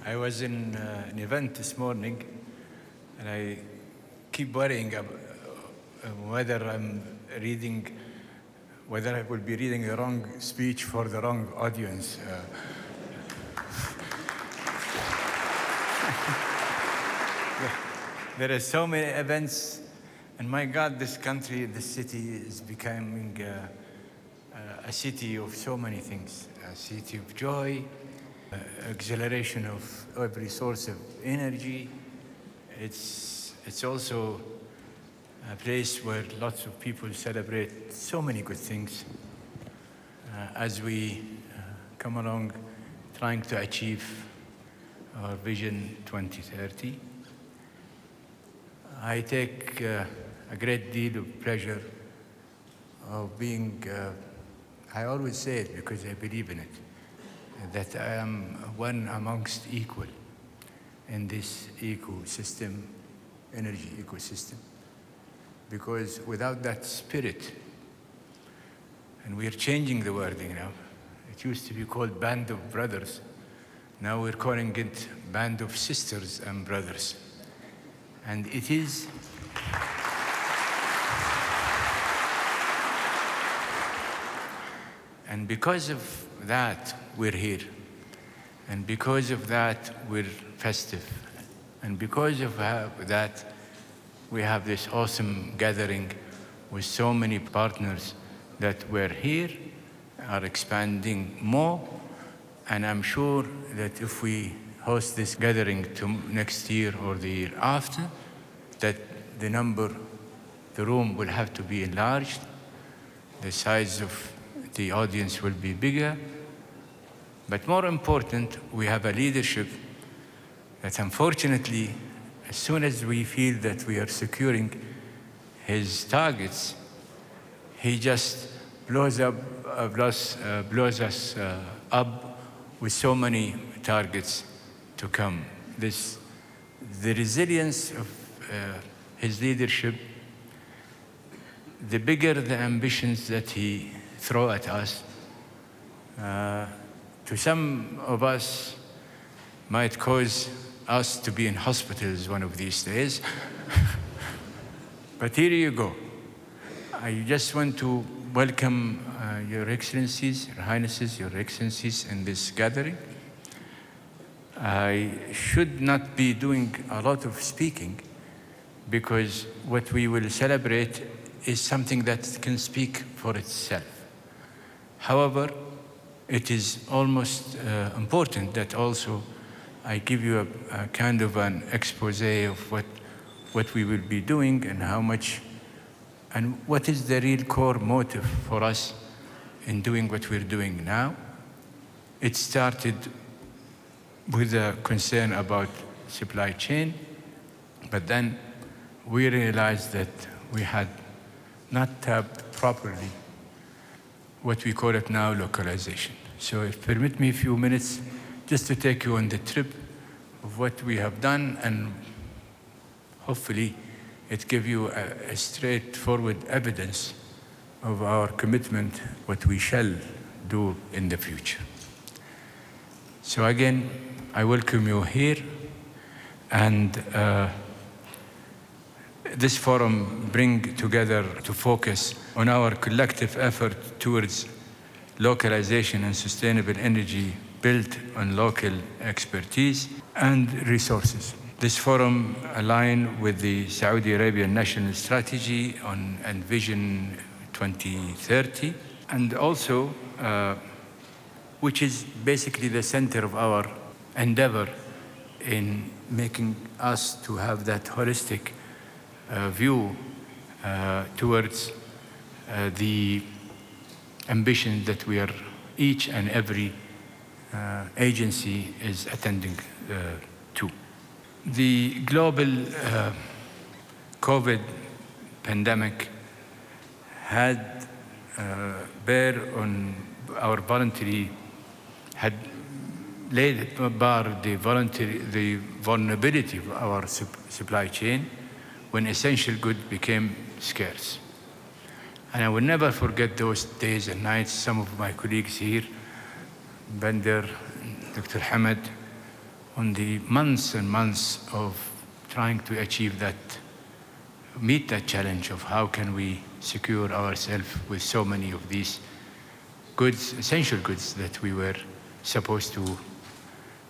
I was in an event this morning, and I keep worrying whether I will be reading the wrong speech for the wrong audience. There are so many events, and my God, this country, this city is becoming a city of so many things. A city of joy, exhilaration of every source of energy. It's also a place where lots of people celebrate so many good things as we come along trying to achieve our Vision 2030. I take a great deal of pleasure of being, I always say it because I believe in it, that I am one amongst equal in this ecosystem, energy ecosystem. Because without that spirit, and we are changing the wording now, it used to be called Band of Brothers. Now we're calling it Band of Sisters and Brothers. And it is and because of that, we're here. And because of that, we're festive. And because of that, we have this awesome gathering with so many partners that we're here, are expanding more. And I'm sure that if we host this gathering to next year or the year after, that the room will have to be enlarged, the size of the audience will be bigger. But more important, we have a leadership that unfortunately, as soon as we feel that we are securing his targets, he just blows us up with so many targets to come. The resilience of his leadership, the bigger the ambitions that he throws at us, to some of us might cause us to be in hospitals one of these days. But here you go. I just want to welcome Your Excellencies, Your Highnesses, Your Excellencies in this gathering. I should not be doing a lot of speaking because what we will celebrate is something that can speak for itself. However, it is almost important that also I give you a kind of an expose of what we will be doing and how much, and what is the real core motive for us in doing what we're doing now. It started with a concern about supply chain, but then we realized that we had not tapped properly what we call it now localization. So if permit me a few minutes just to take you on the trip of what we have done, and hopefully it give you a straightforward evidence of our commitment, what we shall do in the future. So again, I welcome you here, and this forum bring together to focus on our collective effort towards localization and sustainable energy built on local expertise and resources. This forum aligns with the Saudi Arabian National Strategy and Vision 2030, and also which is basically the center of our endeavor in making us to have that holistic view towards the ambition that we are, each and every agency is attending to. The global COVID pandemic had laid bare the vulnerability of our supply chain when essential goods became scarce. And I will never forget those days and nights. Some of my colleagues here, Bender, Dr. Hamad, on the months and months of trying to achieve that, meet that challenge of how can we secure ourselves with so many of these goods, essential goods that we were supposed to,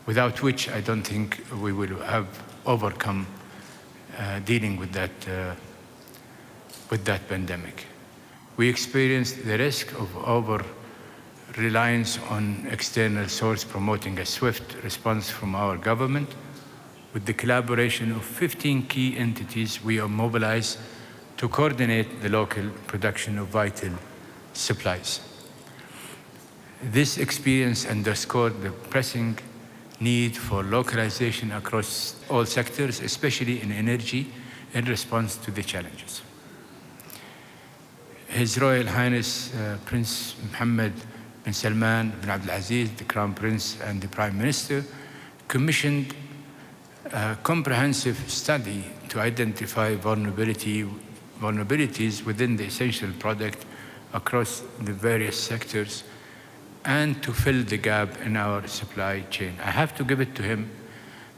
without which I don't think we will have overcome dealing with that pandemic. We experienced the risk of over-reliance on external source promoting a swift response from our government. With the collaboration of 15 key entities, we are mobilized to coordinate the local production of vital supplies. This experience underscored the pressing need for localization across all sectors, especially in energy, in response to the challenges. His Royal Highness Prince Mohammed bin Salman bin Abdulaziz, the Crown Prince and the Prime Minister, commissioned a comprehensive study to identify vulnerabilities within the essential product across the various sectors and to fill the gap in our supply chain. I have to give it to him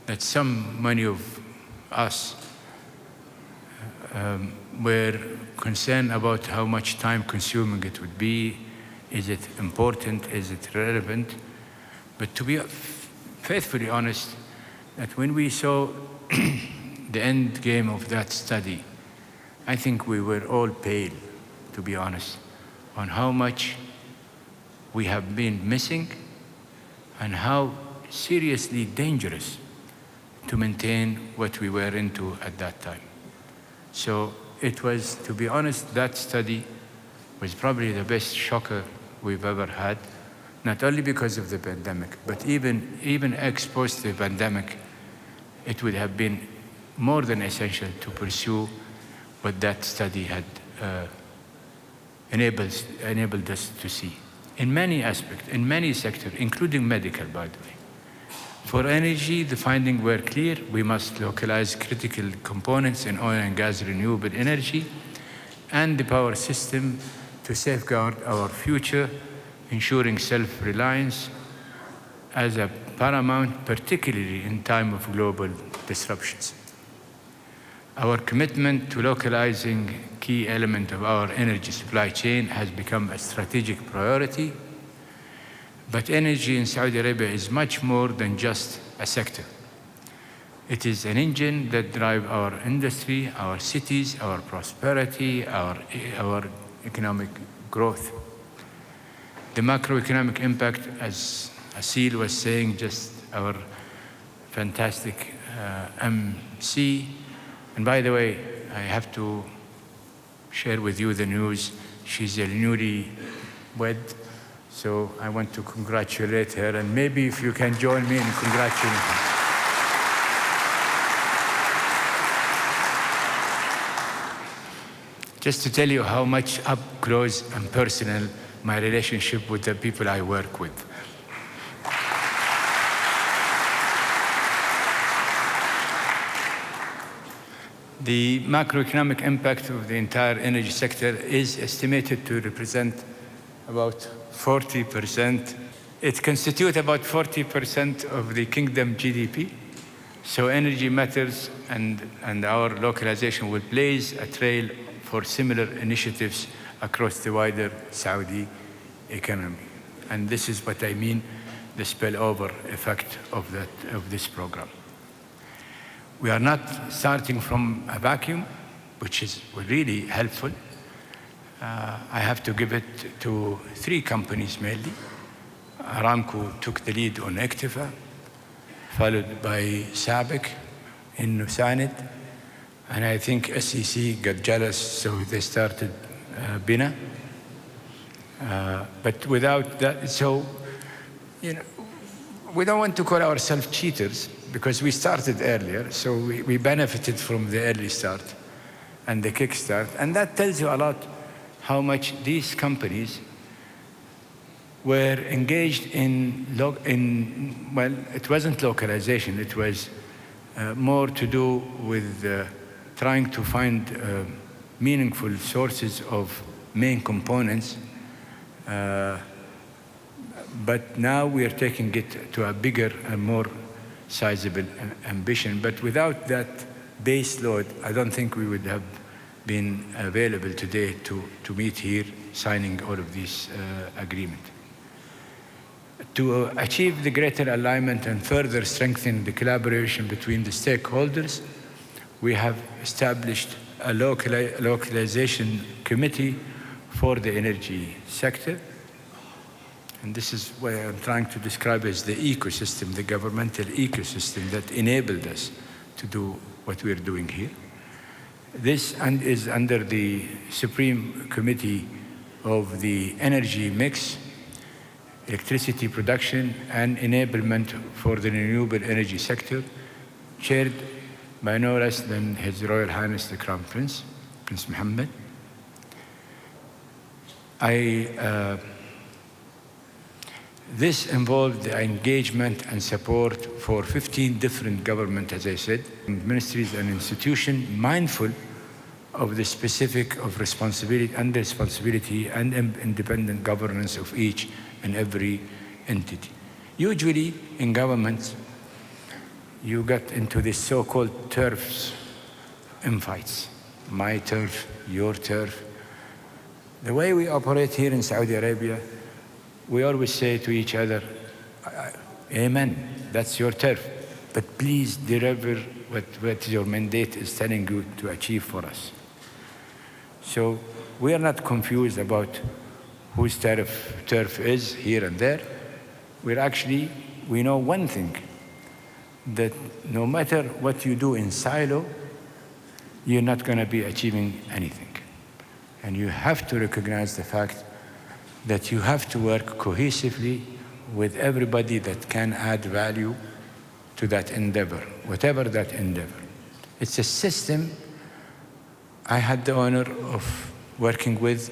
that many of us were concerned about how much time consuming it would be. Is it important? Is it relevant? But to be faithfully honest, that when we saw the end game of that study, I think we were all pale, to be honest, on how much we have been missing and how seriously dangerous to maintain what we were into at that time. So it was, to be honest, that study was probably the best shocker we've ever had, not only because of the pandemic, but even exposed to the pandemic, it would have been more than essential to pursue what that study had enabled us to see. In many aspects, in many sectors, including medical, by the way. For energy, the findings were clear. We must localize critical components in oil and gas, renewable energy, and the power system to safeguard our future, ensuring self-reliance as a paramount, particularly in time of global disruptions. Our commitment to localizing key element of our energy supply chain has become a strategic priority. But energy in Saudi Arabia is much more than just a sector. It is an engine that drives our industry, our cities, our prosperity, our economic growth. The macroeconomic impact, as Asil was saying, just our fantastic MC. And by the way, I have to share with you the news. She's a newlywed, so I want to congratulate her, and maybe if you can join me in congratulating her. Just to tell you how much up close and personal my relationship with the people I work with. The macroeconomic impact of the entire energy sector is estimated to represent about 40%. It constitutes about 40% of the kingdom GDP. So energy matters, and our localization will blaze a trail for similar initiatives across the wider Saudi economy. And this is what I mean, the spillover effect of this program. We are not starting from a vacuum, which is really helpful. I have to give it to 3 companies mainly. Aramco took the lead on Ektifa, followed by Sabic in Nusanid, and I think SEC got jealous, so they started Bina. But without that, so, we don't want to call ourselves cheaters because we started earlier, so we benefited from the early start and the kickstart, and that tells you a lot how much these companies were engaged in well, it wasn't localization, it was more to do with trying to find meaningful sources of main components. But now we are taking it to a bigger and more sizable ambition. But without that base load, I don't think we would have been available today to meet here, signing all of these agreements. To achieve the greater alignment and further strengthen the collaboration between the stakeholders, we have established a localization committee for the energy sector. And this is what I'm trying to describe as the ecosystem, the governmental ecosystem that enabled us to do what we're doing here. This is under the Supreme Committee of the Energy Mix, Electricity Production and Enablement for the Renewable Energy Sector, chaired by no less than His Royal Highness the Crown Prince, Prince Mohammed. This involved the engagement and support for 15 different governments, as I said, ministries and institutions, mindful of the specific of responsibility and independent governance of each and every entity. Usually in governments, you get into this so-called turfs infights. My turf, your turf. The way we operate here in Saudi Arabia, we always say to each other, amen, that's your turf, but please deliver what your mandate is telling you to achieve for us. So we are not confused about whose turf is here and there. We know one thing, that no matter what you do in silo, you're not going to be achieving anything. And you have to recognize the fact that you have to work cohesively with everybody that can add value to that endeavor, whatever that endeavor. It's a system I had the honor of working with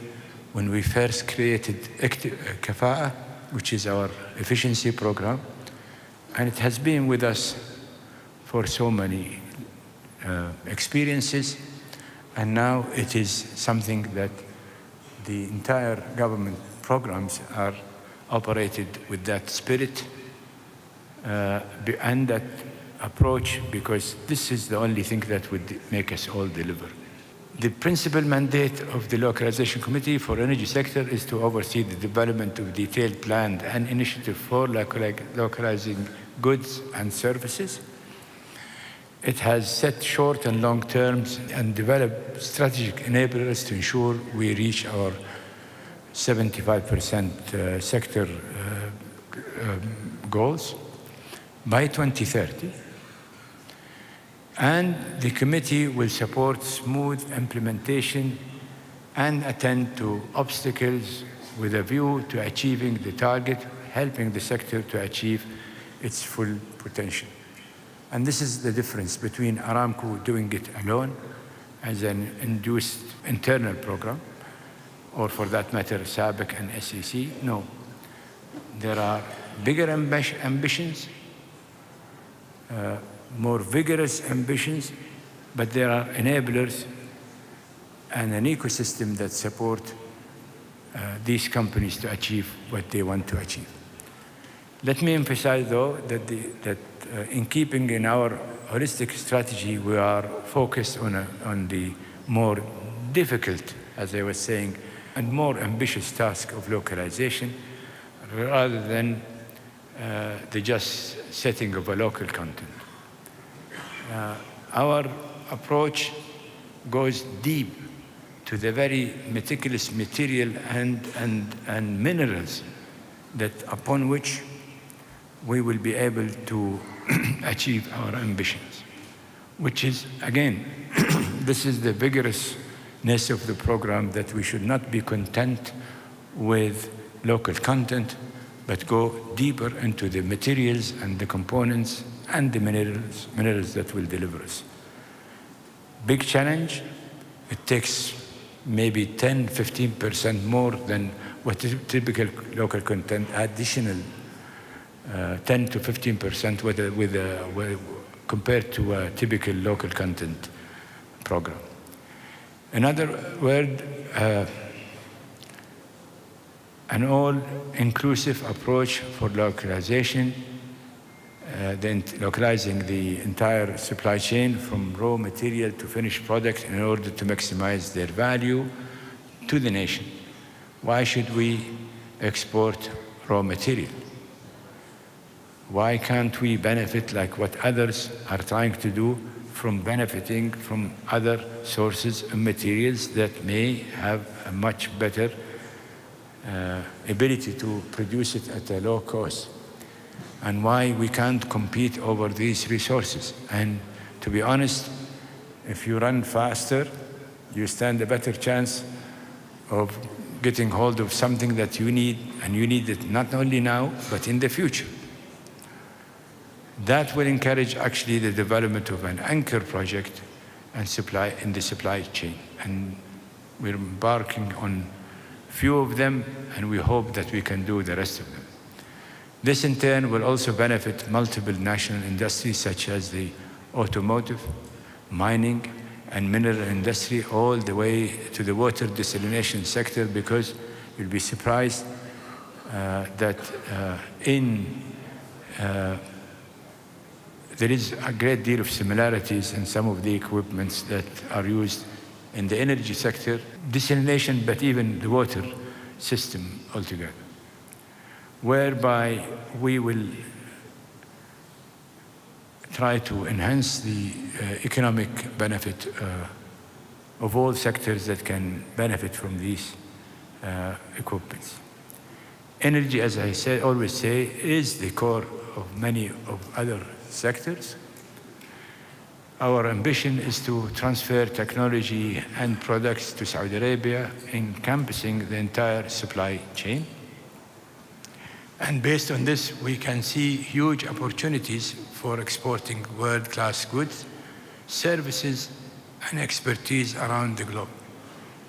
when we first created Kafa'a, which is our efficiency program, and it has been with us for so many experiences, and now it is something that the entire government programs are operated with that spirit and that approach, because this is the only thing that would make us all deliver. The principal mandate of the Localization Committee for Energy Sector is to oversee the development of detailed plan and initiative for localizing goods and services. It has set short and long terms and developed strategic enablers to ensure we reach our 75% sector goals by 2030. And the committee will support smooth implementation and attend to obstacles with a view to achieving the target, helping the sector to achieve its full potential. And this is the difference between Aramco doing it alone as an induced internal program, or for that matter, SABIC and SEC. No, there are bigger ambitions, more vigorous ambitions, but there are enablers and an ecosystem that support these companies to achieve what they want to achieve. Let me emphasize, though, that in keeping in our holistic strategy, we are focused on the more difficult, as I was saying, and more ambitious task of localization, rather than the just setting of a local content. Our approach goes deep to the very meticulous material and minerals that upon which we will be able to achieve our ambitions, which is, again, this is the vigorousness of the program, that we should not be content with local content, but go deeper into the materials and the components and the minerals that will deliver us. Big challenge. It takes maybe 10–15% more than what is typical local content, additional 10–15% compared to a typical local content program. In other words, an all-inclusive approach for localization localizing the entire supply chain from raw material to finished product in order to maximize their value to the nation. Why should we export raw material? Why can't we benefit like what others are trying to do from benefiting from other sources of materials that may have a much better ability to produce it at a low cost? And why we can't compete over these resources? And to be honest, if you run faster, you stand a better chance of getting hold of something that you need, and you need it not only now, but in the future. That will encourage actually the development of an anchor project and supply in the supply chain. And we're embarking on few of them, and we hope that we can do the rest of them. This in turn will also benefit multiple national industries such as the automotive, mining, and mineral industry, all the way to the water desalination sector, because you'll be surprised that there is a great deal of similarities in some of the equipments that are used in the energy sector, desalination, but even the water system altogether, whereby we will try to enhance the economic benefit of all sectors that can benefit from these equipments. Energy, as I always say, is the core of many of other sectors. Our ambition is to transfer technology and products to Saudi Arabia, encompassing the entire supply chain. And based on this, we can see huge opportunities for exporting world-class goods, services, and expertise around the globe.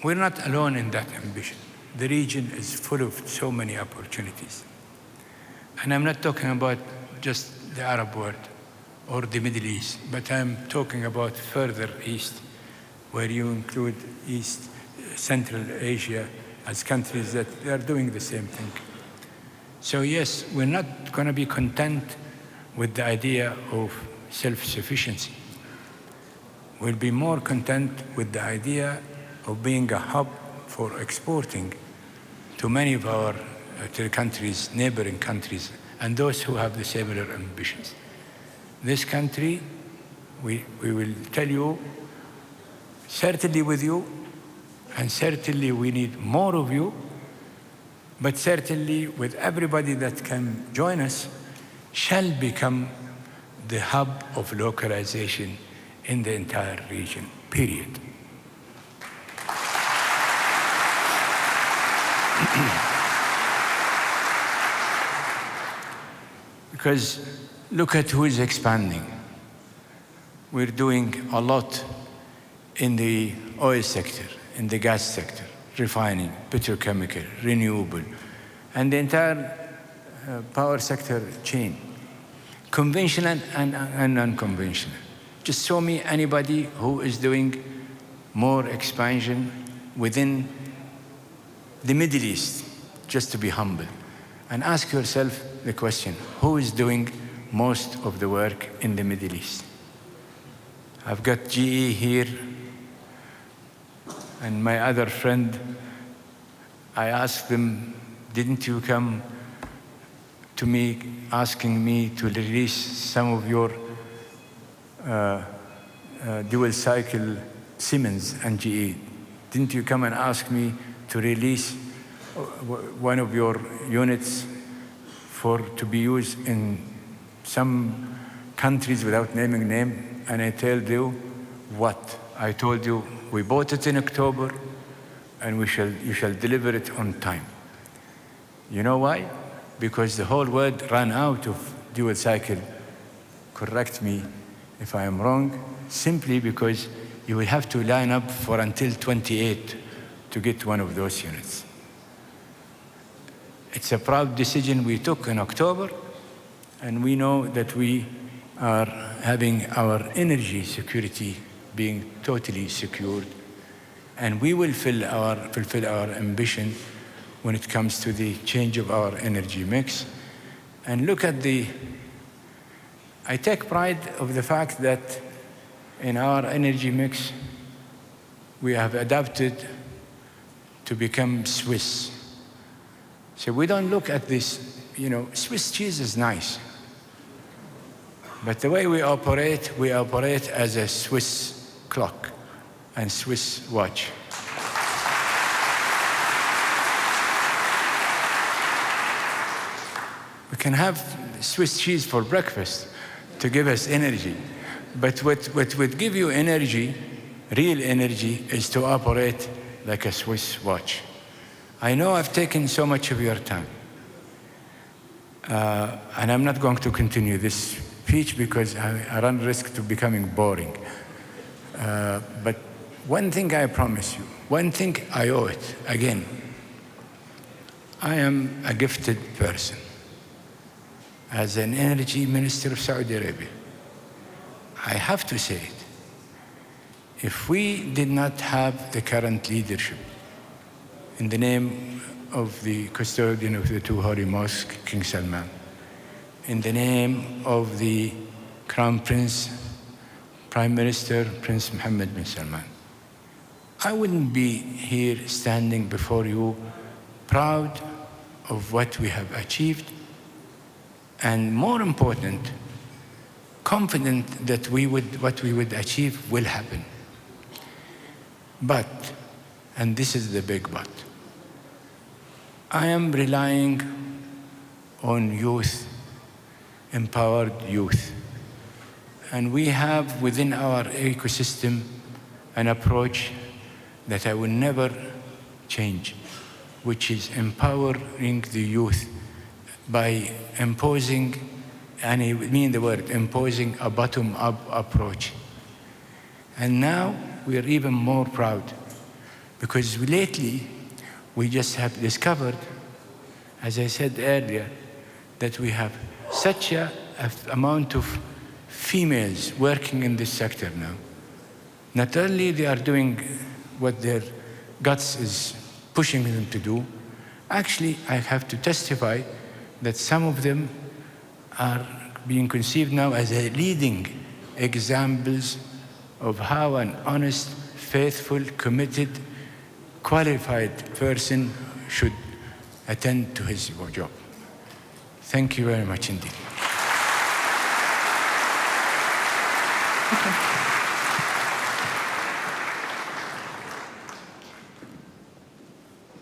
We're not alone in that ambition. The region is full of so many opportunities. And I'm not talking about just the Arab world or the Middle East, but I'm talking about further east, where you include Central Asia as countries that are doing the same thing. So yes, we're not going to be content with the idea of self-sufficiency. We'll be more content with the idea of being a hub for exporting to many of our to the countries, neighboring countries, and those who have the similar ambitions. This country, we will tell you, certainly with you, and certainly we need more of you, but certainly with everybody that can join us, shall become the hub of localization in the entire region, period. Because look at who is expanding. We're doing a lot in the oil sector, in the gas sector, refining, petrochemical, renewable, and the entire power sector chain, conventional and non-conventional. Just show me anybody who is doing more expansion within the Middle East, just to be humble. And ask yourself the question, who is doing most of the work in the Middle East? I've got GE here, and my other friend, I asked them, didn't you come to me asking me to release some of your dual cycle Siemens and GE? Didn't you come and ask me to release one of your units to be used in some countries without naming name? And I told you what? I told you we bought it in October, and you shall deliver it on time. You know why? Because the whole world ran out of dual cycle. Correct me if I am wrong. Simply because you will have to line up for until 28 to get one of those units. It's a proud decision we took in October, and we know that we are having our energy security being totally secured, and we will fulfill our ambition when it comes to the change of our energy mix. And look at the I take pride of the fact that in our energy mix, we have adapted to become Swiss. So we don't look at this, Swiss cheese is nice. But the way we operate as a Swiss clock and Swiss watch. We can have Swiss cheese for breakfast to give us energy. But what would give you energy, real energy, is to operate like a Swiss watch. I know I've taken so much of your time. And I'm not going to continue this speech because I run risk to becoming boring. But one thing I promise you, one thing I owe it, again, I am a gifted person. As an energy minister of Saudi Arabia, I have to say it. If we did not have the current leadership, in the name of the custodian of the two holy mosques, King Salman, in the name of the Crown Prince, Prime Minister, Prince Mohammed bin Salman, I wouldn't be here standing before you proud of what we have achieved, and more important, confident that what we would achieve will happen. But, and this is the big but, I am relying on youth, empowered youth. And we have within our ecosystem an approach that I will never change, which is empowering the youth by imposing, and I mean the word, imposing a bottom-up approach. And now we are even more proud because lately we just have discovered, as I said earlier, that we have such an amount of females working in this sector now. Not only they are doing what their guts is pushing them to do, actually I have to testify that some of them are being conceived now as leading examples of how an honest, faithful, committed, qualified person should attend to his job. Thank you very much indeed. Okay.